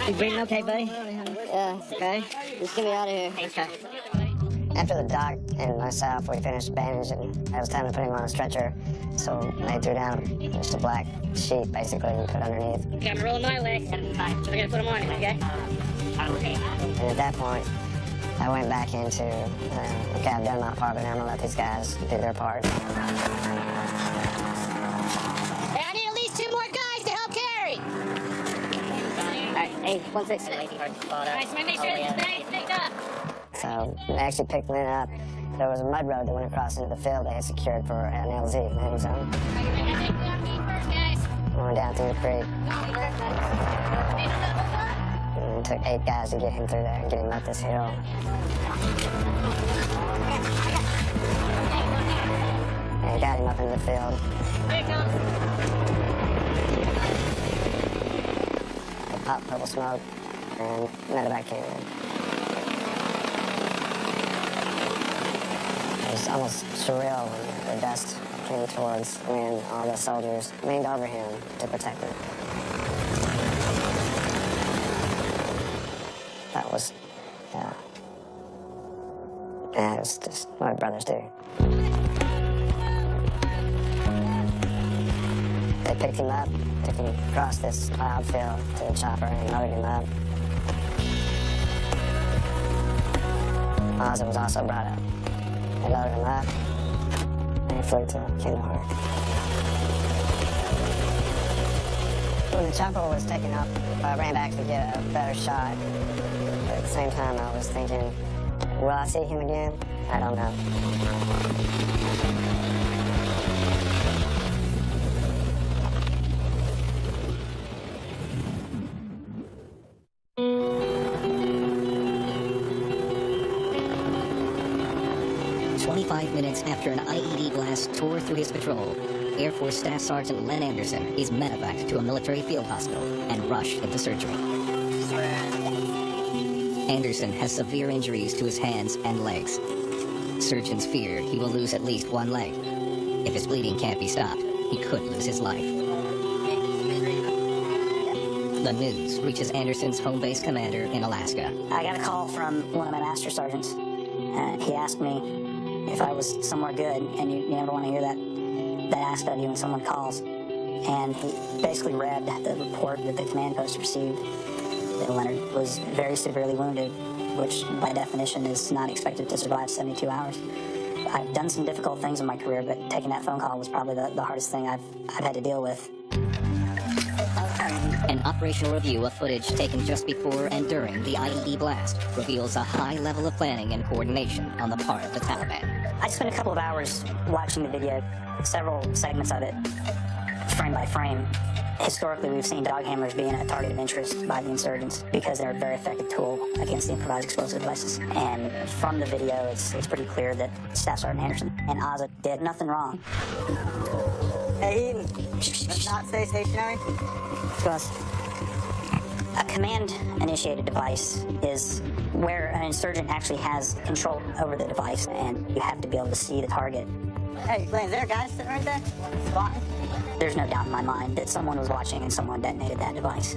You breathing okay, buddy? Yeah, okay. Just get me out of here. Okay. After the doc and myself, we finished bandaging. It was time to put him on a stretcher, so they threw down just a black sheet, basically, and put underneath. Okay, I'm rolling my way. So we're gonna put him on, okay? And at that point, I went back into, okay, I've done my part, but now I'm gonna let these guys do their part. Hey, I need at least 2 more guys to help carry. Alright, hey, 1-6. Alright, so make sure this bag's picked up. So they actually picked Lynn up. There was a mud road that went across into the field they had secured for an LZ landing zone. We went down through the creek. And it took 8 guys to get him through there and get him up this hill. And got him up into the field. They popped purple smoke and medevac came in. It was almost surreal when the dust came towards when all the soldiers leaned over him to protect him. That was, yeah, it was just what brothers do. They picked him up, took him across this cloud field to the chopper and loaded him up. Ozzy was also brought up. They loaded him up, and he flew to Kandahar. When the chopper was taken up, I ran back to get a better shot. But at the same time, I was thinking, will I see him again? I don't know. 25 minutes after an IED blast tore through his patrol, Air Force Staff Sergeant Len Anderson is medevaced to a military field hospital and rushed into surgery. Anderson has severe injuries to his hands and legs. Surgeons fear he will lose at least one leg. If his bleeding can't be stopped, he could lose his life. The news reaches Anderson's home base commander in Alaska. I got a call from one of my master sergeants. He asked me if I was somewhere good, and you never want to hear that asked of you when someone calls. And he basically read the report that the command post received that Leonard was very severely wounded, which by definition is not expected to survive 72 hours. I've done some difficult things in my career, but taking that phone call was probably the hardest thing I've had to deal with. An operational review of footage taken just before and during the IED blast reveals a high level of planning and coordination on the part of the Taliban. I spent a couple of hours watching the video, several segments of it, frame by frame. Historically, we've seen dog hammers being a target of interest by the insurgents because they're a very effective tool against the improvised explosive devices. And from the video, it's pretty clear that Staff Sergeant Anderson and Ozza did nothing wrong. Hey, Eden, let's not stay stationary. Because command-initiated device is where an insurgent actually has control over the device, and you have to be able to see the target. Hey, is there a guy sitting right there? Spotting? There's no doubt in my mind that someone was watching and someone detonated that device.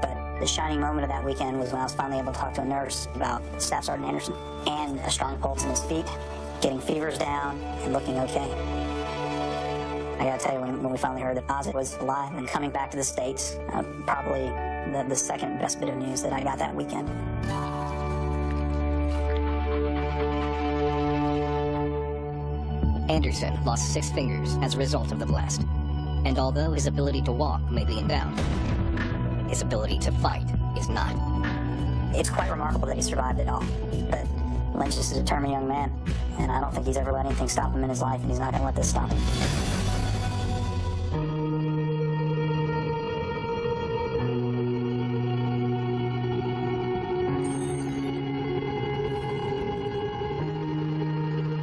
But the shining moment of that weekend was when I was finally able to talk to a nurse about Staff Sergeant Anderson and a strong pulse in his feet, getting fevers down, and looking okay. I gotta tell you, when we finally heard that Oz was alive and coming back to the States, probably the second best bit of news that I got that weekend. Anderson lost 6 fingers as a result of the blast. And although his ability to walk may be in doubt, his ability to fight is not. It's quite remarkable that he survived it all. But Lynch is a determined young man, and I don't think he's ever let anything stop him in his life, and he's not gonna let this stop him.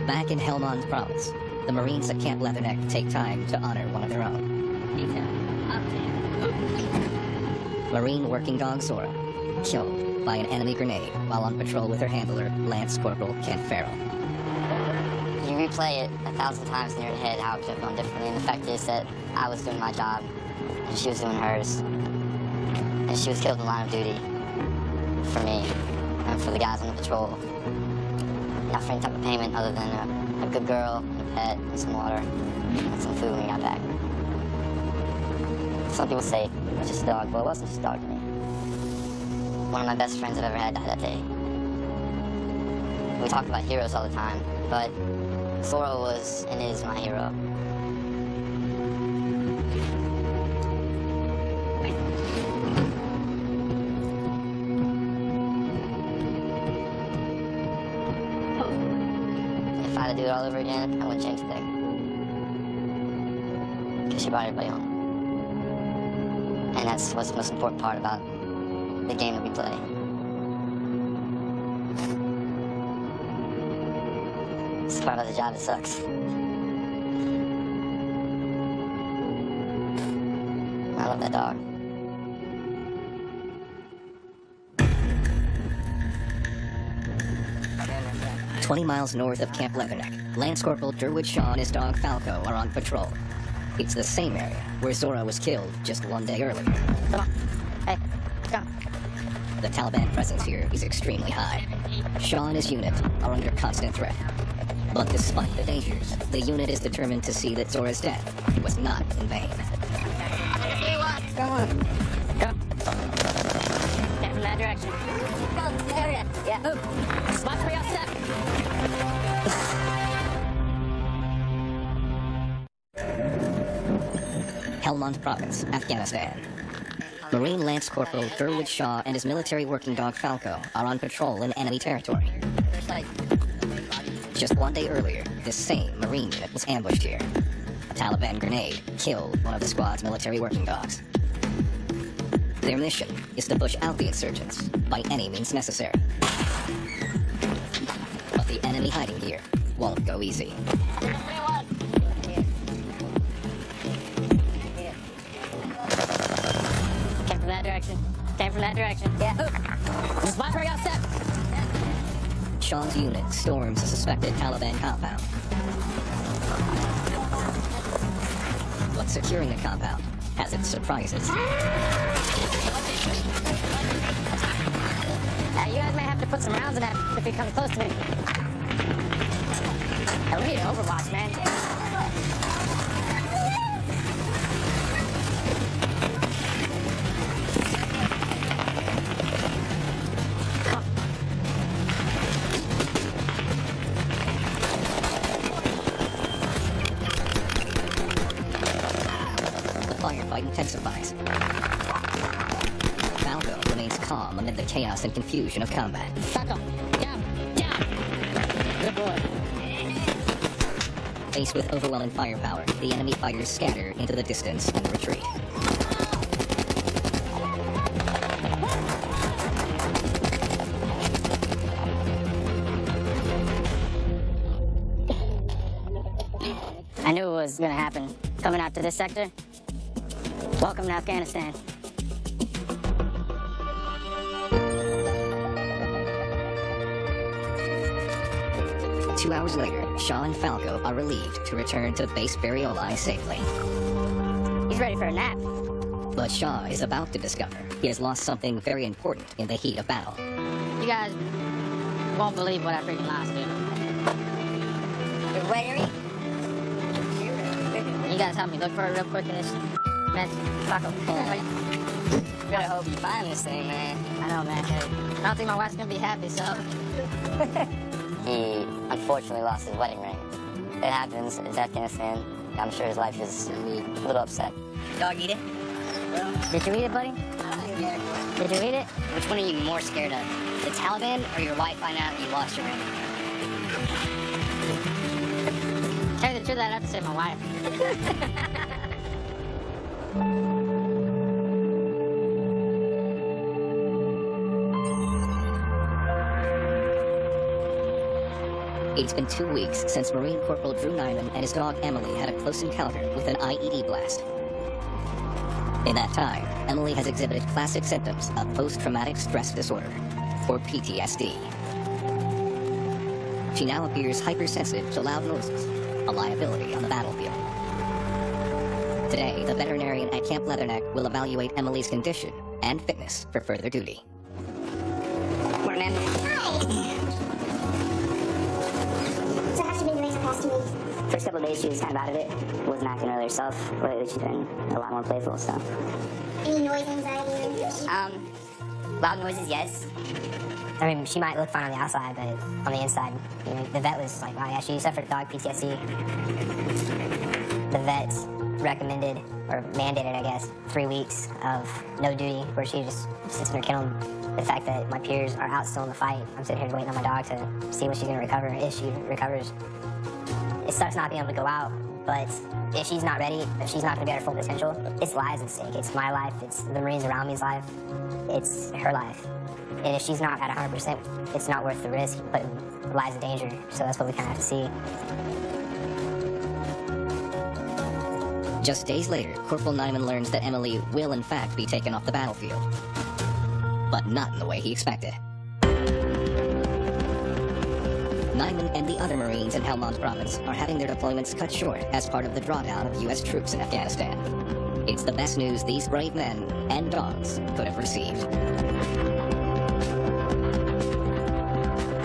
Back in Helmand Province, the Marines at Camp Leatherneck take time to honor one of their own. Marine working dog Zora, killed by an enemy grenade while on patrol with her handler, Lance Corporal Kent Farrell. You replay it 1,000 times in your head how it could have gone differently, and the fact is that I was doing my job, and she was doing hers. And she was killed in line of duty for me and for the guys on the patrol. Not for any type of payment other than a good girl, and a pet, and some water, and some food when we got back. Some people say, it's just a dog. Well, it wasn't just a dog to me. One of my best friends I've ever had died that day. We talk about heroes all the time, but Zora was and is my hero. If I had to do it all over again, I wouldn't change a thing. Because she brought everybody home. And that's what's the most important part about the game that we play. It's the part of the job that sucks. I love that dog. "20 miles north of Camp Leatherneck, Lance Corporal Durwood Shaw and his dog Falco are on patrol. It's the same area where Zora was killed just 1 day earlier. Come on. Hey, come. The Taliban presence here is extremely high. Shaw and his unit are under constant threat. But despite the dangers, the unit is determined to see that Zora's death was not in vain. Come on. Come. Get from that direction. Go, area. Yeah, move. Spot for your step. Helmand Province, Afghanistan. Marine Lance Corporal Durwood Shaw and his military working dog Falco are on patrol in enemy territory. Just 1 day earlier, this same Marine unit was ambushed here. A Taliban grenade killed one of the squad's military working dogs. Their mission is to push out the insurgents by any means necessary. But the enemy hiding here won't go easy. Came from that direction. Came from that direction. Yeah, move. Just watch where y'all step. Sean's unit storms a suspected Taliban compound. But securing the compound has its surprises. You guys may have to put some rounds in that if he comes close to me. We need an overwatch, man. The firefight intensifies. Falco remains calm amid the chaos and confusion of combat. Falco, down, down. Good boy. Faced with overwhelming firepower, the enemy fighters scatter into the distance and retreat. is gonna happen. Coming out to this sector. Welcome to Afghanistan. Two hours later, Shaw and Falco are relieved to return to base Barioli safely. He's ready for a nap. But Shaw is about to discover he has lost something very important in the heat of battle. You guys won't believe what I freaking lost, dude. Where are you? You guys help me look for it real quick in this mess. Falco. Gotta hope you find this thing, man. I know, man. I don't think my wife's gonna be happy, so. He unfortunately lost his wedding ring. It happens. It's Afghanistan. I'm sure his life is a little upset. Dog eat it? Did you eat it, buddy? Did you eat it? Which one are you more scared of? The Taliban or your wife finding out you lost your ring? Tell you the truth, I'd have to say my wife. It's been 2 weeks since Marine Corporal Drew Nyman and his dog Emily had a close encounter with an IED blast. In that time, Emily has exhibited classic symptoms of post-traumatic stress disorder, or PTSD. She now appears hypersensitive to loud noises, a liability on the battlefield. Today, the veterinarian at Camp Leatherneck will evaluate Emily's condition and fitness for further duty. Morning, man. So how's she been doing the past 2 weeks? First couple of days, she was kind of out of it. Wasn't acting really herself. Lately, she's been a lot more playful, so. Any noise anxiety? Loud noises, yes. I mean, she might look fine on the outside, but on the inside, you know, the vet was like, oh yeah, she suffered dog PTSD. The vet recommended, or mandated, I guess, 3 weeks of no duty, where she just sits in her kennel. The fact that my peers are out still in the fight, I'm sitting here waiting on my dog to see when she's gonna recover, if she recovers. It sucks not being able to go out, but if she's not ready, if she's not gonna be at her full potential, it's lives at stake. It's my life, it's the Marines around me's life, it's her life. And if she's not at 100%, it's not worth the risk, putting lives in danger. So that's what we kind of have to see. Just days later, Corporal Nyman learns that Emily will in fact be taken off the battlefield. But not in the way he expected. Nyman and the other Marines in Helmand Province are having their deployments cut short as part of the drawdown of U.S. troops in Afghanistan. It's the best news these brave men and dogs could have received.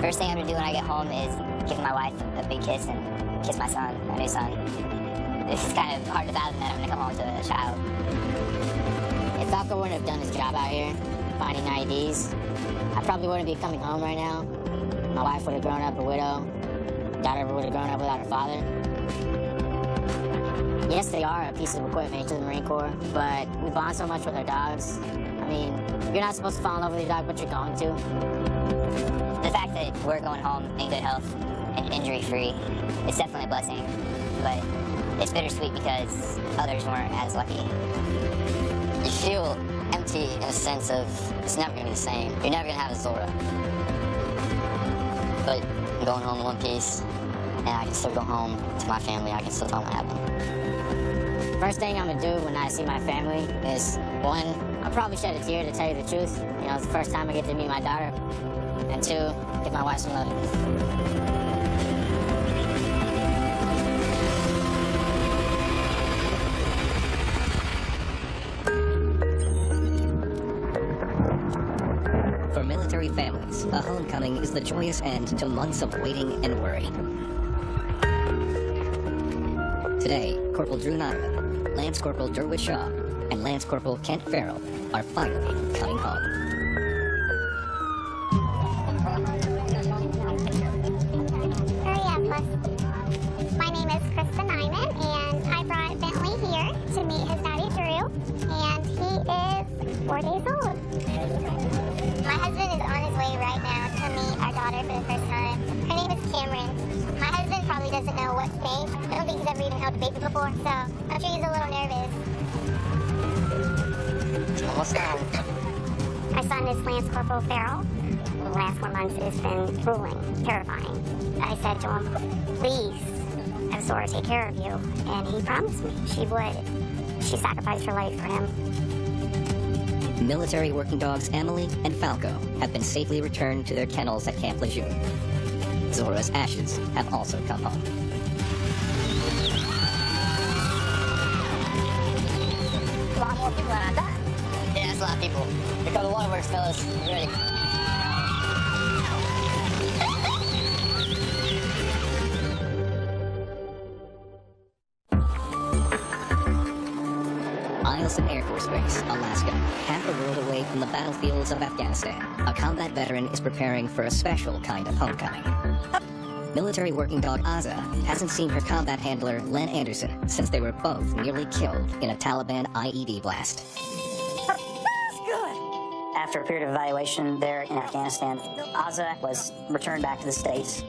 First thing I'm gonna do when I get home is give my wife a big kiss and kiss my son, my new son. It's kind of hard to fathom that I'm gonna come home to a child. If Falco wouldn't have done his job out here, finding IEDs, I probably wouldn't be coming home right now. My wife would have grown up a widow. Daughter would have grown up without her father. Yes, they are a piece of equipment to the Marine Corps, but we bond so much with our dogs. I mean, you're not supposed to fall in love with your dog, but you're going to. The fact that we're going home in good health and injury-free, it's definitely a blessing. But it's bittersweet because others weren't as lucky. You feel empty in a sense of it's never gonna be the same. You're never gonna have a Zora. But I'm going home in one piece, and I can still go home to my family. I can still tell them what happened. First thing I'm gonna do when I see my family is, one, I'll probably shed a tear to tell you the truth. You know, it's the first time I get to meet my daughter. And two, give my wife some love. For military families, a homecoming is the joyous end to months of waiting and worry. Today, Corporal Drew Nyman, Lance Corporal Derwitt Shaw, and Lance Corporal Kent Farrell are finally coming home. My name is Krista Nyman, and I brought Bentley here to meet his daddy Drew, and he is 4 days old. My husband is on his way right now to meet our daughter for the first time. Her name is Cameron. My husband probably doesn't know what to think. I don't think he's ever even held a baby before, so I'm sure he's a little nervous. What's that? My son is Lance Corporal Farrell. The last 4 months has been grueling, terrifying. I said to him, please, I was Zora take care of you. And he promised me she would. She sacrificed her life for him. Military working dogs Emily and Falco have been safely returned to their kennels at Camp Lejeune. Zora's ashes have also come home. A lot more people than I thought. Yeah, that's a lot of people. Here come the waterworks, fellas. You ready? Eielson Air Force Base, Alaska, half a world away from the battlefields of Afghanistan. A combat veteran is preparing for a special kind of homecoming. Military working dog Azza hasn't seen her combat handler Len Anderson since they were both nearly killed in a Taliban IED blast. After a period of evaluation there in Afghanistan, Azza was returned back to the States.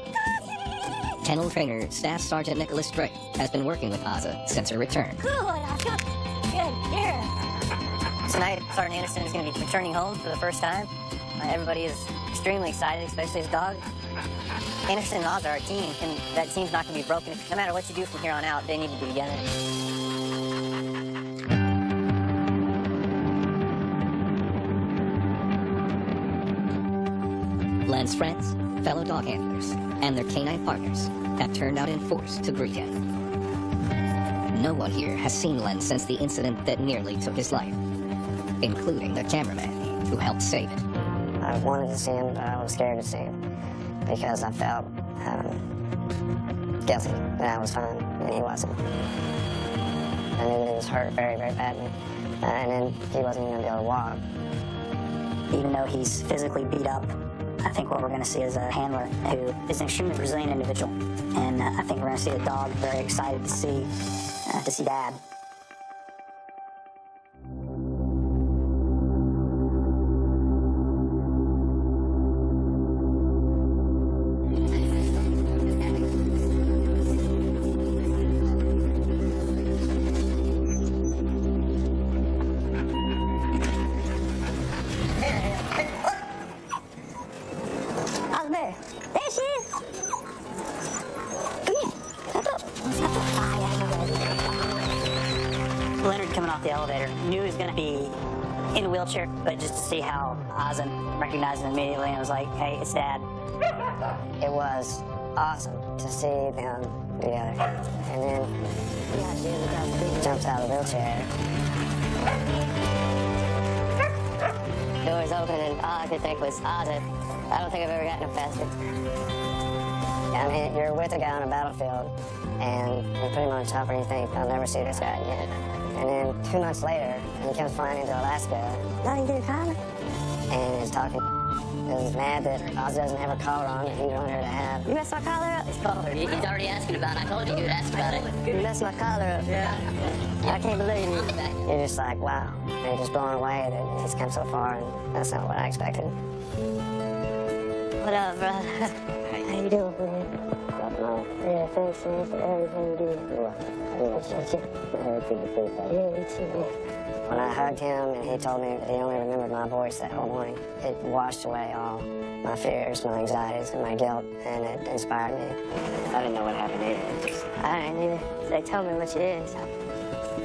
Kennel trainer Staff Sergeant Nicholas Drake has been working with Azza since her return. Tonight, Sergeant Anderson is going to be returning home for the first time. Everybody is extremely excited, especially his dog. Anderson and Oz are our team, and that team's not going to be broken. No matter what you do from here on out, they need to be together. Len's friends, fellow dog handlers, and their canine partners have turned out in force to greet him. No one here has seen Len since the incident that nearly took his life, including the cameraman who helped save it. I wanted to see him, but I was scared to see him because I felt guilty that I was fine and he wasn't. I knew that he was hurt very, very badly, and then he wasn't even going to be able to walk. Even though he's physically beat up, I think what we're going to see is a handler who is an extremely resilient individual. And I think we're going to see the dog very excited to see Dad. Leonard coming off the elevator knew he was going to be in a wheelchair, but just to see how Ozzy recognized him immediately and was like, hey, it's Dad. It was awesome to see them together. And then he jumps out of the wheelchair. Doors open and all I could think was, Ozzy, I don't think I've ever gotten him faster. I mean, you're with a guy on a battlefield, and you put him on a chopper and you think, I'll never see this guy again. And then 2 months later, he comes flying into Alaska. Nothing to collar. And he's talking. He's mad that Oz doesn't have a collar on that he wanted her to have. You messed my collar up? His collar. He's already asking about it. I told you you'd ask about it. You messed my collar up. Yeah. I can't believe you. You're just like, wow. And you're just blown away that he's come so far, and that's not what I expected. What up, brother? How you doing, man? Yeah, thanks, man, for everything you do. When I hugged him and he told me that he only remembered my voice that whole morning, it washed away all my fears, my anxieties, and my guilt, and it inspired me. I didn't know what happened either. I didn't either. They told me what you did, so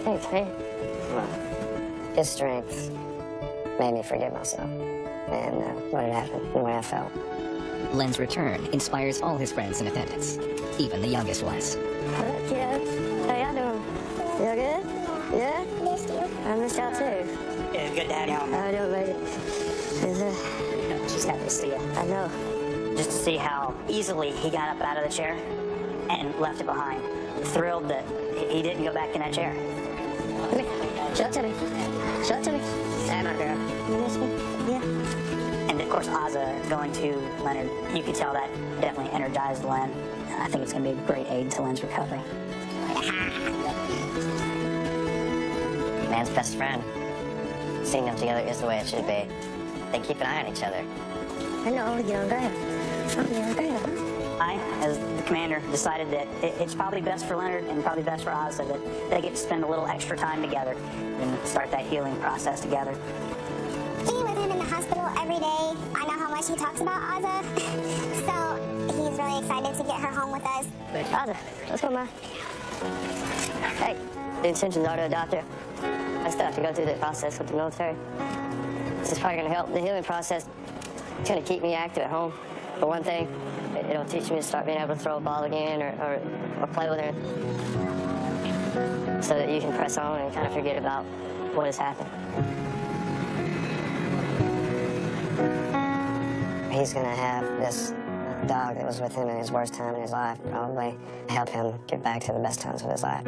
thanks, man. Well, his strength made me forgive myself and what had happened and the way I felt. Len's return inspires all his friends in attendance, even the youngest ones. What up, kiddos? How y'all doing? Y'all good? Yeah? I missed y'all too. Yeah, good to have you home. How you doing, baby? She's happy to see you. I know. Just to see how easily he got up out of the chair and left it behind. Thrilled that he didn't go back in that chair. Come here. Show it to me. Show it to me. Hey, my girl. You miss me? Yeah. And of course, Ozzy going to Leonard, you could tell that definitely energized Len. I think it's going to be a great aid to Len's recovery. Man's best friend. Seeing them together is the way it should be. They keep an eye on each other. I know, young guy. I, as the commander, decided that it's probably best for Leonard and probably best for Ozzy that they get to spend a little extra time together and start that healing process together. Being with him in the hospital every day, I know how much he talks about Ozzy. So he's he's really excited to get her home with us. Roger. Let's go, man. Hey, the intentions are to adopt her. I still have to go through the process with the military. This is probably going to help the healing process. It's going to keep me active at home. For one thing, it'll teach me to start being able to throw a ball again or play with her, so that you can press on and kind of forget about what has happened. He's going to have this dog that was with him in his worst time in his life probably help him get back to the best times of his life.